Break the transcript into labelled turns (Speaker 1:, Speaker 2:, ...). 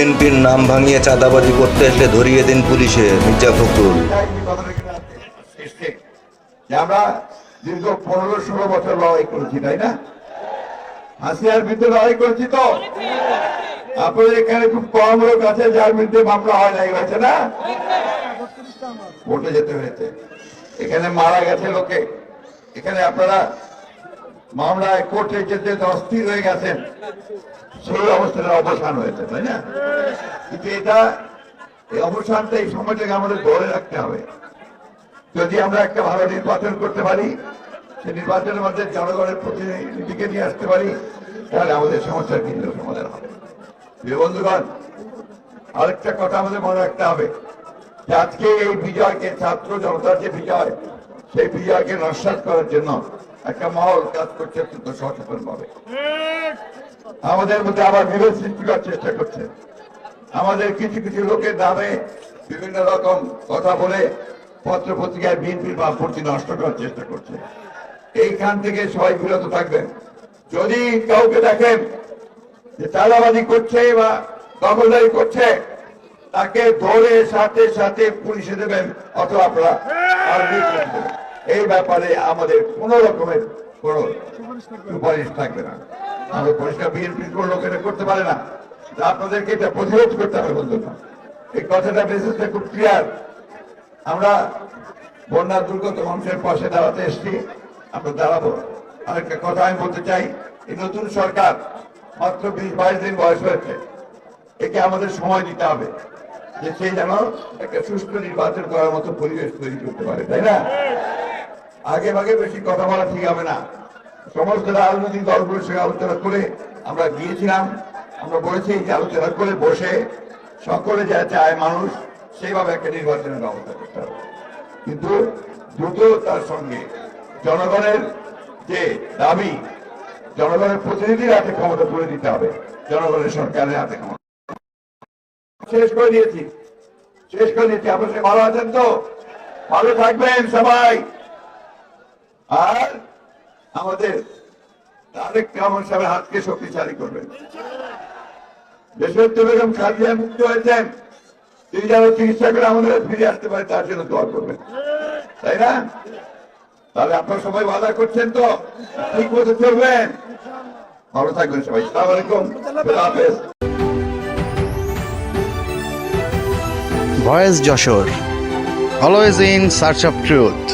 Speaker 1: বিএনপির নাম ভাঙিয়ে চাঁদাবাজি করতে এসে ধরিয়ে দিন পুলিশে, মির্জা ফখরুল।
Speaker 2: আমরা দীর্ঘ 15-16 বছর লড়াই করেছি, তাই না? হাসিনার বিরুদ্ধে লড়াই করেছি তো। আপনাদের এখানে খুব কম লোক আছে যার বিরুদ্ধে মামলা হয় নাই, হয়েছে না? কোর্টে যেতে হয়েছে, এখানে মারা গেছে লোকে, এখানে আপনারা মামলায় কোর্টে যেতে অস্থির হয়ে গেছেন, সেই অবস্থার অবসান হয়েছে, তাই না? কিন্তু এই অবসানটা, এই সময়টাকে আমাদের ধরে রাখতে হবে। যদি আমরা একটা ভালো নির্বাচন করতে পারি, সেই নির্বাচনের মধ্যে জনগণের প্রতিনিধিকে নিয়ে আসতে পারি, তাহলে আমাদের সমস্যার কেন্দ্র সমাধান হবে। বন্ধুগণ, আরেকটা কথা আমাদের মনে রাখতে হবে যে আজকে এই বিজয়কে, ছাত্র জনতার যে বিজয়, সেই বিজয়কে নস্যাৎ করার জন্য একটা মহল কাজ করছে অত্যন্ত সচেতন ভাবে। আমাদের মধ্যে আবার বিভেদ সৃষ্টি করার চেষ্টা করছে। আমাদের কিছু কিছু লোকের নামে বিভিন্ন রকম কথা বলে পত্র পত্রিকায় বিএনপির ভাবমূর্তি নষ্ট করার চেষ্টা করছে। এইখান থেকে সবাই বিরত থাকবেন। যদি কাউকে দেখেন যে চাঁদাবাজি করছে বা দখলদারি করছে, তাকে ধরে সাথে সাথে পুলিশে দেবেন অথবা আপনারা এই ব্যাপারে আমাদের কোন রকমের কোন সুপারিশ থাকবে না। আমরা পরিষ্কার বিএনপির কোন লোক এটা করতে পারে না, আপনাদেরকে এটা প্রতিরোধ করতে হবে। বন্ধুরা, এই কথাটা মেসেজটা খুব ক্লিয়ার। আমরা বন্যা দুর্গত মানুষের পাশে দাঁড়াতে এসেছি, আমরা দাঁড়াবো। আরেকটা কথা আমি বলতে চাই, এই নতুন সরকার মাত্র 20-22 দিন বয়স হয়েছে, একে আমাদের সময় দিতে হবে যে সে যেন একটা সুষ্ঠু নির্বাচন করার মতো পরিবেশ তৈরি করতে পারে, তাই না? আগে ভাগে বেশি কথা বলা ঠিক হবে না। সমস্ত রাজনৈতিক দলগুলোর সঙ্গে আলোচনা করে আমরা গিয়েছিলাম, আমরা বলেছি যে আলোচনা করে বসে সকলে যা চায় মানুষ, সেইভাবে একটা নির্বাচনের ব্যবস্থা করতে হবে। কিন্তু দ্রুত তার সঙ্গে জনগণের যে দাবি, জনগণের প্রতিনিধির হাতে ক্ষমতা তুলে দিতে হবে, জনগণের সরকারের হাতে ক্ষমতা শেষ করে দিয়েছি। আপনারা ভালো আছেন তো? ভালো থাকবেন সবাই। আর আমাদের তারেক রহমান সাহেবের হাতকে শক্তিশালী করবেন। দেশরত্ন বেগম খালেদা মুক্ত হয়েছেন, তিনি যেন চিকিৎসা করে আমাদের ফিরে আসতে পারে তার জন্য দোয়া করবেন, তাই না? তাহলে আপনারা সবাই ওয়াদা করছেন তো? ঠিক মতো চলবেন। ভালো থাকবেন সবাই। আসসালামু আলাইকুম, খোদা হাফেজ।
Speaker 3: Voice Jessore, always in search of truth.